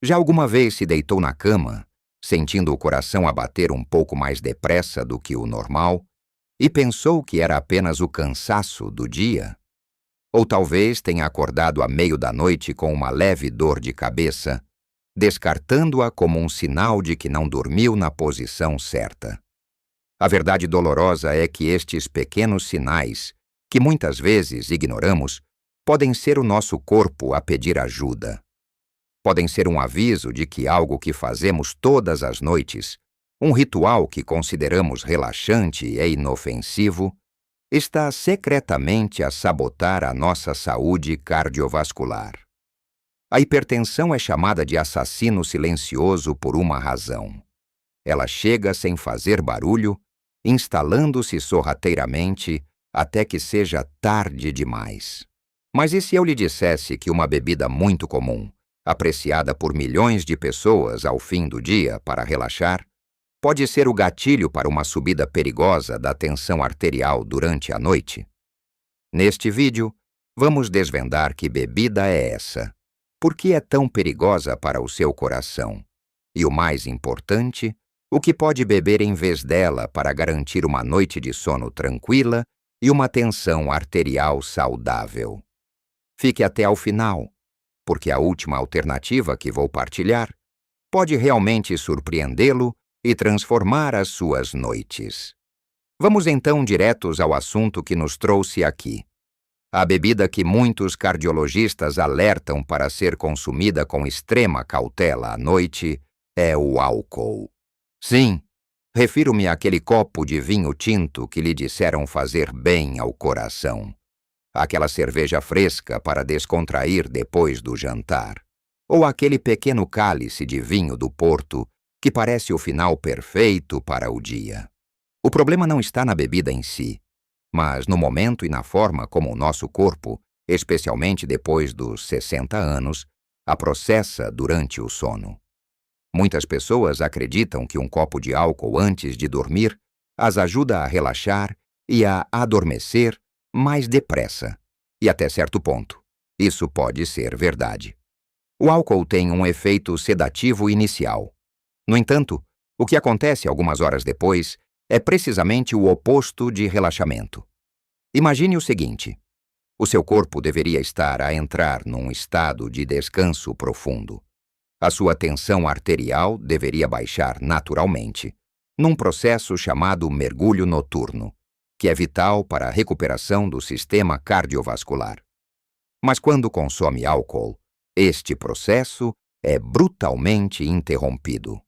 Já alguma vez se deitou na cama, sentindo o coração a bater um pouco mais depressa do que o normal, e pensou que era apenas o cansaço do dia? Ou talvez tenha acordado a meio da noite com uma leve dor de cabeça, descartando-a como um sinal de que não dormiu na posição certa. A verdade dolorosa é que estes pequenos sinais, que muitas vezes ignoramos, podem ser o nosso corpo a pedir ajuda. Podem ser um aviso de que algo que fazemos todas as noites, um ritual que consideramos relaxante e inofensivo, está secretamente a sabotar a nossa saúde cardiovascular. A hipertensão é chamada de assassino silencioso por uma razão. Ela chega sem fazer barulho, instalando-se sorrateiramente até que seja tarde demais. Mas e se eu lhe dissesse que uma bebida muito comum, apreciada por milhões de pessoas ao fim do dia para relaxar, pode ser o gatilho para uma subida perigosa da tensão arterial durante a noite? Neste vídeo, vamos desvendar que bebida é essa, por que é tão perigosa para o seu coração, e o mais importante, o que pode beber em vez dela para garantir uma noite de sono tranquila e uma tensão arterial saudável. Fique até ao final, porque a última alternativa que vou partilhar pode realmente surpreendê-lo e transformar as suas noites. Vamos então diretos ao assunto que nos trouxe aqui. A bebida que muitos cardiologistas alertam para ser consumida com extrema cautela à noite é o álcool. Sim, refiro-me àquele copo de vinho tinto que lhe disseram fazer bem ao coração. Aquela cerveja fresca para descontrair depois do jantar. Ou aquele pequeno cálice de vinho do Porto que parece o final perfeito para o dia. O problema não está na bebida em si, mas no momento e na forma como o nosso corpo, especialmente depois dos 60 anos, a processa durante o sono. Muitas pessoas acreditam que um copo de álcool antes de dormir as ajuda a relaxar e a adormecer mais depressa. E até certo ponto, isso pode ser verdade. O álcool tem um efeito sedativo inicial. No entanto, o que acontece algumas horas depois é precisamente o oposto de relaxamento. Imagine o seguinte: o seu corpo deveria estar a entrar num estado de descanso profundo. A sua tensão arterial deveria baixar naturalmente, num processo chamado mergulho noturno, que é vital para a recuperação do sistema cardiovascular. Mas quando consome álcool, este processo é brutalmente interrompido.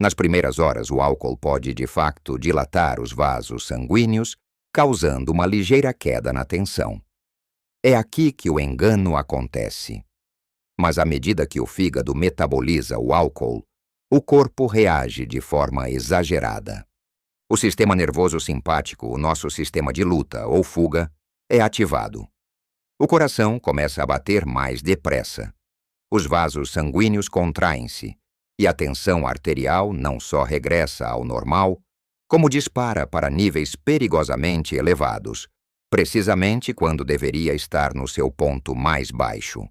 Nas primeiras horas, o álcool pode, de facto, dilatar os vasos sanguíneos, causando uma ligeira queda na tensão. É aqui que o engano acontece. Mas à medida que o fígado metaboliza o álcool, o corpo reage de forma exagerada. O sistema nervoso simpático, o nosso sistema de luta ou fuga, é ativado. O coração começa a bater mais depressa. Os vasos sanguíneos contraem-se, e a tensão arterial não só regressa ao normal, como dispara para níveis perigosamente elevados, precisamente quando deveria estar no seu ponto mais baixo.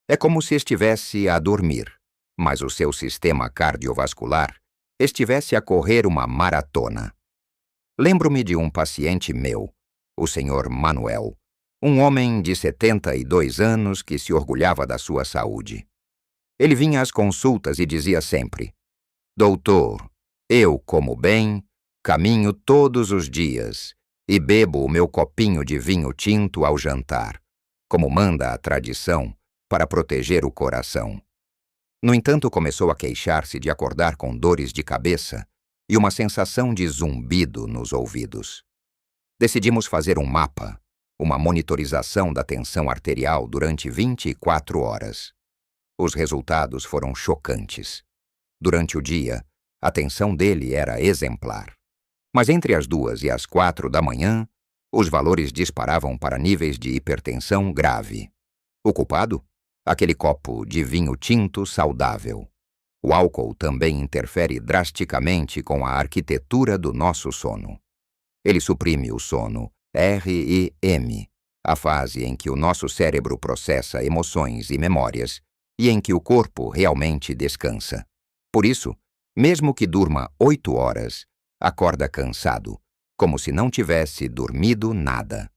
É como se estivesse a dormir, mas o seu sistema cardiovascular estivesse a correr uma maratona. Lembro-me de um paciente meu, o Sr. Manuel, um homem de 72 anos que se orgulhava da sua saúde. Ele vinha às consultas e dizia sempre: "Doutor, eu como bem, caminho todos os dias e bebo o meu copinho de vinho tinto ao jantar, como manda a tradição, para proteger o coração." No entanto, começou a queixar-se de acordar com dores de cabeça e uma sensação de zumbido nos ouvidos. Decidimos fazer um mapa, uma monitorização da tensão arterial durante 24 horas. Os resultados foram chocantes. Durante o dia, a tensão dele era exemplar. Mas entre as 2 e as 4 da manhã, os valores disparavam para níveis de hipertensão grave. O culpado? Aquele copo de vinho tinto saudável. O álcool também interfere drasticamente com a arquitetura do nosso sono. Ele suprime o sono REM, a fase em que o nosso cérebro processa emoções e memórias, e em que o corpo realmente descansa. Por isso, mesmo que durma 8 horas, acorda cansado, como se não tivesse dormido nada.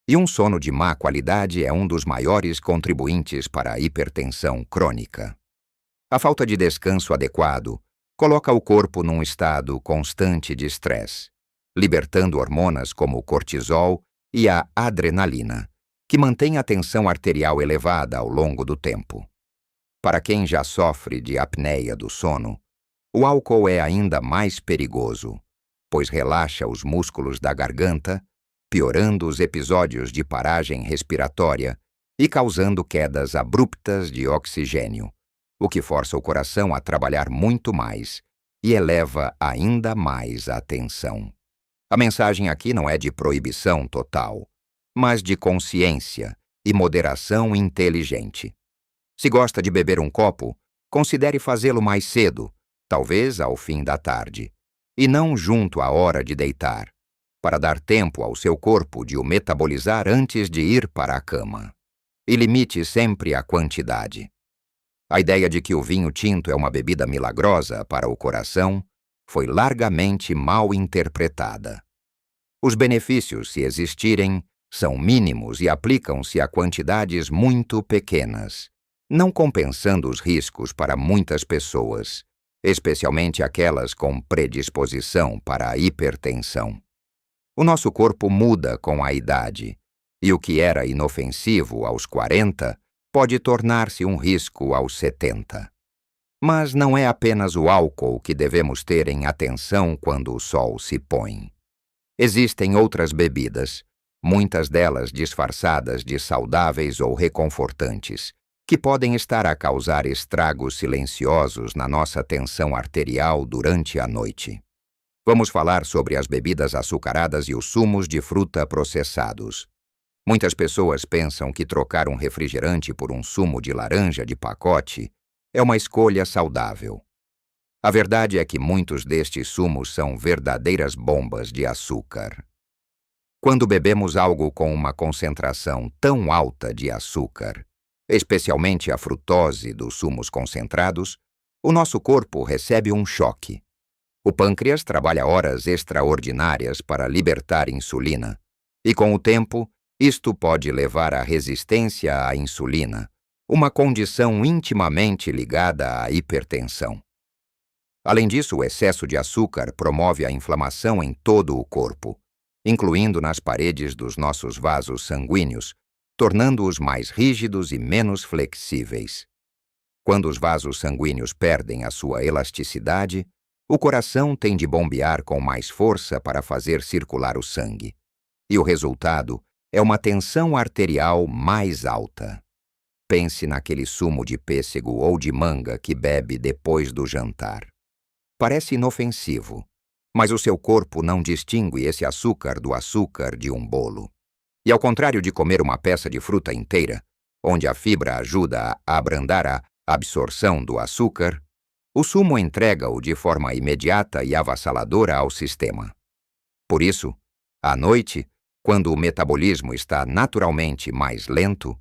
E um sono de má qualidade é um dos maiores contribuintes para a hipertensão crônica. A falta de descanso adequado coloca o corpo num estado constante de estresse, libertando hormonas como o cortisol e a adrenalina, que mantêm a tensão arterial elevada ao longo do tempo. Para quem já sofre de apneia do sono, o álcool é ainda mais perigoso, pois relaxa os músculos da garganta, piorando os episódios de paragem respiratória e causando quedas abruptas de oxigênio, o que força o coração a trabalhar muito mais e eleva ainda mais a tensão. A mensagem aqui não é de proibição total, mas de consciência e moderação inteligente. Se gosta de beber um copo, considere fazê-lo mais cedo, talvez ao fim da tarde, e não junto à hora de deitar, para dar tempo ao seu corpo de o metabolizar antes de ir para a cama. E limite sempre a quantidade. A ideia de que o vinho tinto é uma bebida milagrosa para o coração foi largamente mal interpretada. Os benefícios, se existirem, são mínimos e aplicam-se a quantidades muito pequenas, não compensando os riscos para muitas pessoas, especialmente aquelas com predisposição para a hipertensão. O nosso corpo muda com a idade, e o que era inofensivo aos 40 pode tornar-se um risco aos 70. Mas não é apenas o álcool que devemos ter em atenção quando o sol se põe. Existem outras bebidas, muitas delas disfarçadas de saudáveis ou reconfortantes, que podem estar a causar estragos silenciosos na nossa tensão arterial durante a noite. Vamos falar sobre as bebidas açucaradas e os sumos de fruta processados. Muitas pessoas pensam que trocar um refrigerante por um sumo de laranja de pacote é uma escolha saudável. A verdade é que muitos destes sumos são verdadeiras bombas de açúcar. Quando bebemos algo com uma concentração tão alta de açúcar, especialmente a frutose dos sumos concentrados, o nosso corpo recebe um choque. O pâncreas trabalha horas extraordinárias para libertar insulina, e com o tempo, isto pode levar à resistência à insulina, uma condição intimamente ligada à hipertensão. Além disso, o excesso de açúcar promove a inflamação em todo o corpo, incluindo nas paredes dos nossos vasos sanguíneos, tornando-os mais rígidos e menos flexíveis. Quando os vasos sanguíneos perdem a sua elasticidade, o coração tem de bombear com mais força para fazer circular o sangue, e o resultado é uma tensão arterial mais alta. Pense naquele sumo de pêssego ou de manga que bebe depois do jantar. Parece inofensivo, mas o seu corpo não distingue esse açúcar do açúcar de um bolo. E ao contrário de comer uma peça de fruta inteira, onde a fibra ajuda a abrandar a absorção do açúcar, o sumo entrega-o de forma imediata e avassaladora ao sistema. Por isso, à noite, quando o metabolismo está naturalmente mais lento,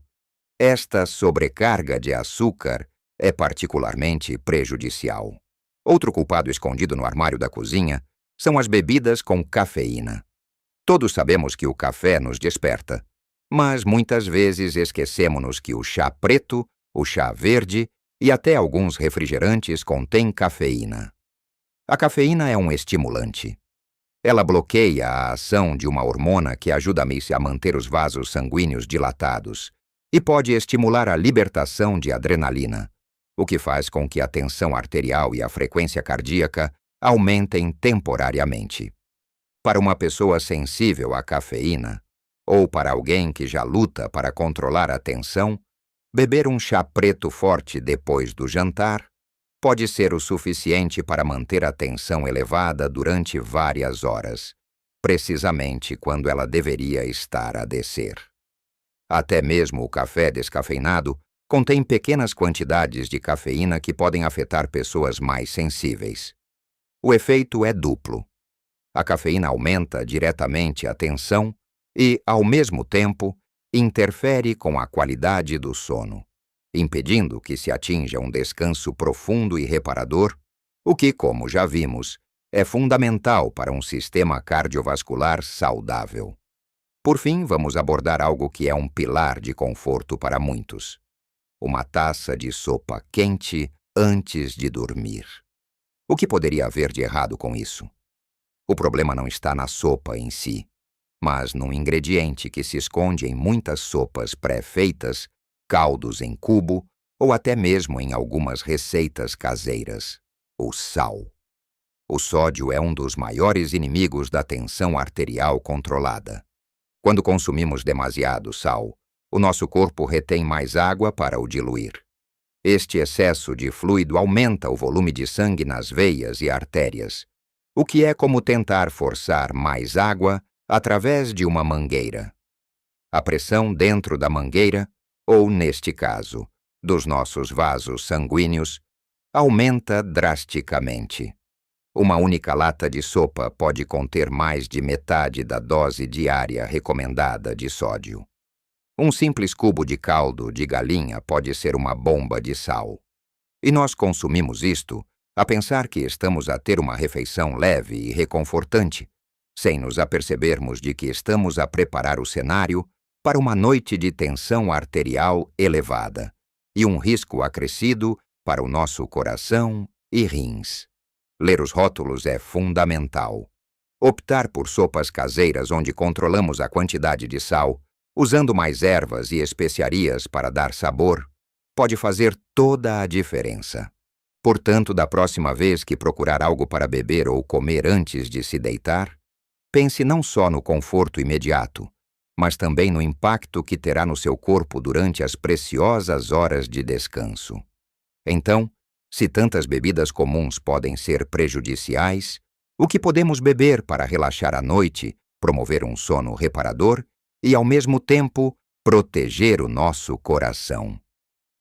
esta sobrecarga de açúcar é particularmente prejudicial. Outro culpado escondido no armário da cozinha são as bebidas com cafeína. Todos sabemos que o café nos desperta, mas muitas vezes esquecemos-nos que o chá preto, o chá verde e até alguns refrigerantes contêm cafeína. A cafeína é um estimulante. Ela bloqueia a ação de uma hormona que ajuda a manter os vasos sanguíneos dilatados e pode estimular a libertação de adrenalina, o que faz com que a tensão arterial e a frequência cardíaca aumentem temporariamente. Para uma pessoa sensível à cafeína, ou para alguém que já luta para controlar a tensão, beber um chá preto forte depois do jantar pode ser o suficiente para manter a tensão elevada durante várias horas, precisamente quando ela deveria estar a descer. Até mesmo o café descafeinado contém pequenas quantidades de cafeína que podem afetar pessoas mais sensíveis. O efeito é duplo. A cafeína aumenta diretamente a tensão e, ao mesmo tempo, interfere com a qualidade do sono. impedindo que se atinja um descanso profundo e reparador, o que, como já vimos, é fundamental para um sistema cardiovascular saudável. Por fim, vamos abordar algo que é um pilar de conforto para muitos: uma taça de sopa quente antes de dormir. O que poderia haver de errado com isso? O problema não está na sopa em si, mas num ingrediente que se esconde em muitas sopas pré-feitas, caldos em cubo ou até mesmo em algumas receitas caseiras: o sal. O sódio é um dos maiores inimigos da tensão arterial controlada. Quando consumimos demasiado sal, o nosso corpo retém mais água para o diluir. Este excesso de fluido aumenta o volume de sangue nas veias e artérias, o que é como tentar forçar mais água através de uma mangueira. A pressão dentro da mangueira, ou neste caso, dos nossos vasos sanguíneos, aumenta drasticamente. Uma única lata de sopa pode conter mais de metade da dose diária recomendada de sódio. Um simples cubo de caldo de galinha pode ser uma bomba de sal. E nós consumimos isto a pensar que estamos a ter uma refeição leve e reconfortante, sem nos apercebermos de que estamos a preparar o cenário para uma noite de tensão arterial elevada e um risco acrescido para o nosso coração e rins. Ler os rótulos é fundamental. Optar por sopas caseiras onde controlamos a quantidade de sal, usando mais ervas e especiarias para dar sabor, pode fazer toda a diferença. Portanto, da próxima vez que procurar algo para beber ou comer antes de se deitar, pense não só no conforto imediato, mas também no impacto que terá no seu corpo durante as preciosas horas de descanso. Então, se tantas bebidas comuns podem ser prejudiciais, o que podemos beber para relaxar à noite, promover um sono reparador e, ao mesmo tempo, proteger o nosso coração?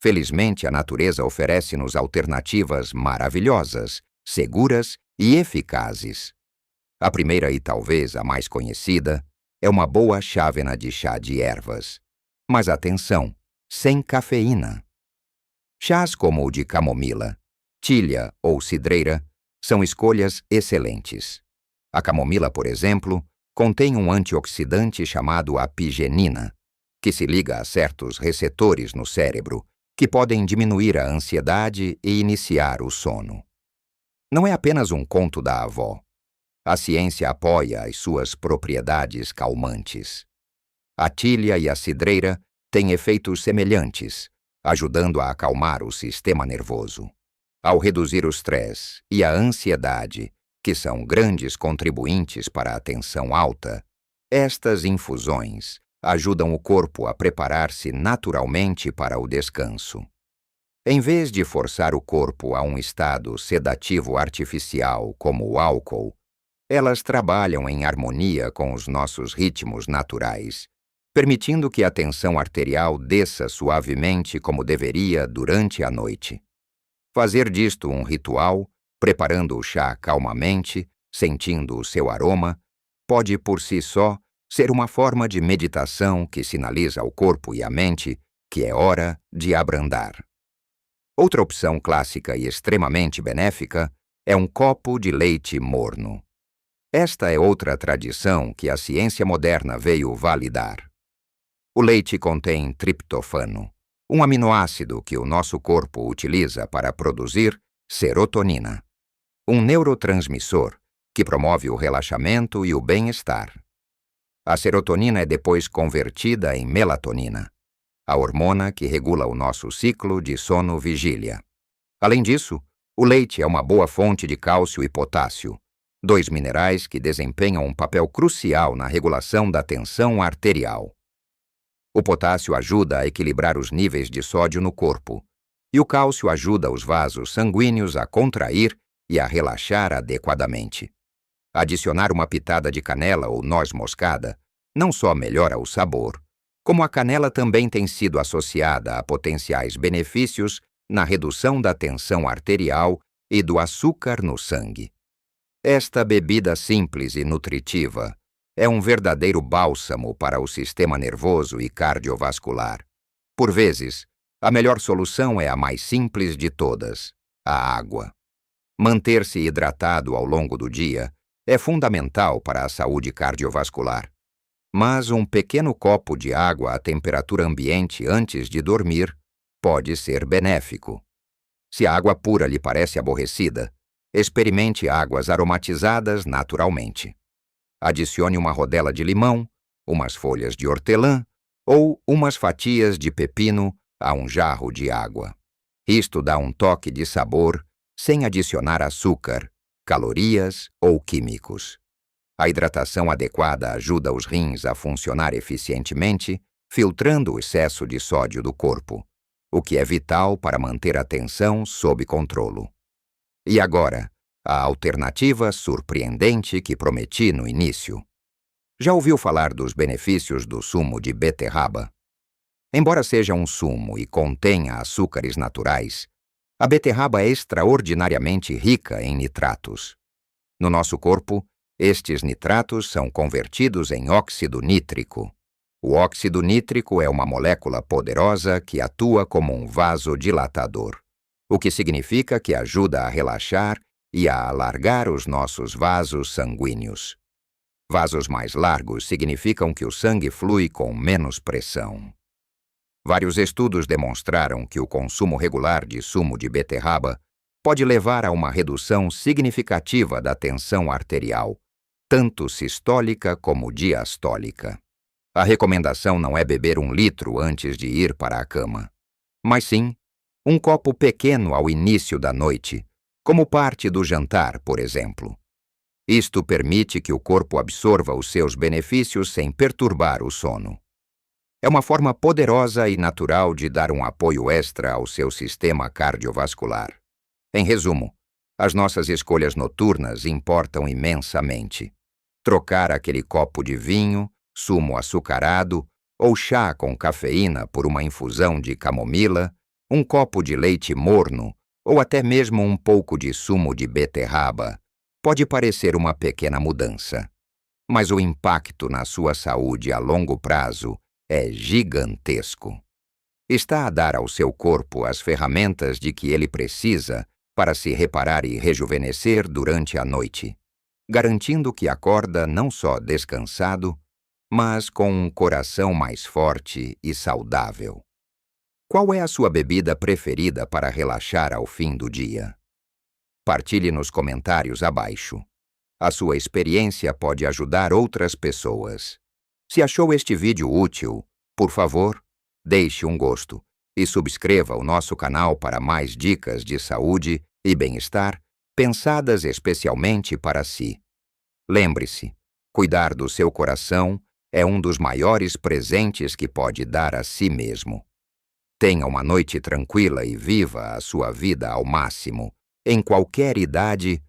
Felizmente, a natureza oferece-nos alternativas maravilhosas, seguras e eficazes. A primeira e talvez a mais conhecida é uma boa chávena de chá de ervas. Mas atenção, sem cafeína. Chás como o de camomila, tília ou cidreira são escolhas excelentes. A camomila, por exemplo, contém um antioxidante chamado apigenina, que se liga a certos receptores no cérebro, que podem diminuir a ansiedade e iniciar o sono. Não é apenas um conto da avó. A ciência apoia as suas propriedades calmantes. A tília e a cidreira têm efeitos semelhantes, ajudando a acalmar o sistema nervoso. Ao reduzir o estresse e a ansiedade, que são grandes contribuintes para a tensão alta, estas infusões ajudam o corpo a preparar-se naturalmente para o descanso. Em vez de forçar o corpo a um estado sedativo artificial como o álcool, elas trabalham em harmonia com os nossos ritmos naturais, permitindo que a tensão arterial desça suavemente como deveria durante a noite. Fazer disto um ritual, preparando o chá calmamente, sentindo o seu aroma, pode por si só ser uma forma de meditação que sinaliza ao corpo e à mente que é hora de abrandar. Outra opção clássica e extremamente benéfica é um copo de leite morno. Esta é outra tradição que a ciência moderna veio validar. O leite contém triptofano, um aminoácido que o nosso corpo utiliza para produzir serotonina, um neurotransmissor que promove o relaxamento e o bem-estar. A serotonina é depois convertida em melatonina, a hormona que regula o nosso ciclo de sono-vigília. Além disso, o leite é uma boa fonte de cálcio e potássio, dois minerais que desempenham um papel crucial na regulação da tensão arterial. O potássio ajuda a equilibrar os níveis de sódio no corpo, e o cálcio ajuda os vasos sanguíneos a contrair e a relaxar adequadamente. Adicionar uma pitada de canela ou noz moscada não só melhora o sabor, como a canela também tem sido associada a potenciais benefícios na redução da tensão arterial e do açúcar no sangue. Esta bebida simples e nutritiva é um verdadeiro bálsamo para o sistema nervoso e cardiovascular. Por vezes, A melhor solução é a mais simples de todas: a água. Manter-se hidratado ao longo do dia é fundamental para a saúde cardiovascular. Mas um pequeno copo de água à temperatura ambiente antes de dormir pode ser benéfico. Se a água pura lhe parece aborrecida, experimente águas aromatizadas naturalmente. Adicione uma rodela de limão, umas folhas de hortelã ou umas fatias de pepino a um jarro de água. Isto dá um toque de sabor sem adicionar açúcar, calorias ou químicos. A hidratação adequada ajuda os rins a funcionar eficientemente, filtrando o excesso de sódio do corpo, o que é vital para manter a tensão sob controlo. E agora, a alternativa surpreendente que prometi no início. Já ouviu falar dos benefícios do sumo de beterraba? Embora seja um sumo e contenha açúcares naturais, a beterraba é extraordinariamente rica em nitratos. No nosso corpo, estes nitratos são convertidos em óxido nítrico. O óxido nítrico é uma molécula poderosa que atua como um vasodilatador, o que significa que ajuda a relaxar e a alargar os nossos vasos sanguíneos. Vasos mais largos significam que o sangue flui com menos pressão. Vários estudos demonstraram que o consumo regular de sumo de beterraba pode levar a uma redução significativa da tensão arterial, tanto sistólica como diastólica. A recomendação não é beber 1 litro antes de ir para a cama, mas sim um copo pequeno ao início da noite, como parte do jantar, por exemplo. Isto permite que o corpo absorva os seus benefícios sem perturbar o sono. É uma forma poderosa e natural de dar um apoio extra ao seu sistema cardiovascular. Em resumo, as nossas escolhas noturnas importam imensamente. Trocar aquele copo de vinho, sumo açucarado ou chá com cafeína por uma infusão de camomila, um copo de leite morno ou até mesmo um pouco de sumo de beterraba pode parecer uma pequena mudança, mas o impacto na sua saúde a longo prazo é gigantesco. Está a dar ao seu corpo as ferramentas de que ele precisa para se reparar e rejuvenescer durante a noite, garantindo que acorda não só descansado, mas com um coração mais forte e saudável. Qual é a sua bebida preferida para relaxar ao fim do dia? Partilhe nos comentários abaixo. A sua experiência pode ajudar outras pessoas. Se achou este vídeo útil, por favor, deixe um gosto e subscreva o nosso canal para mais dicas de saúde e bem-estar pensadas especialmente para si. Lembre-se, cuidar do seu coração é um dos maiores presentes que pode dar a si mesmo. Tenha uma noite tranquila e viva a sua vida ao máximo, em qualquer idade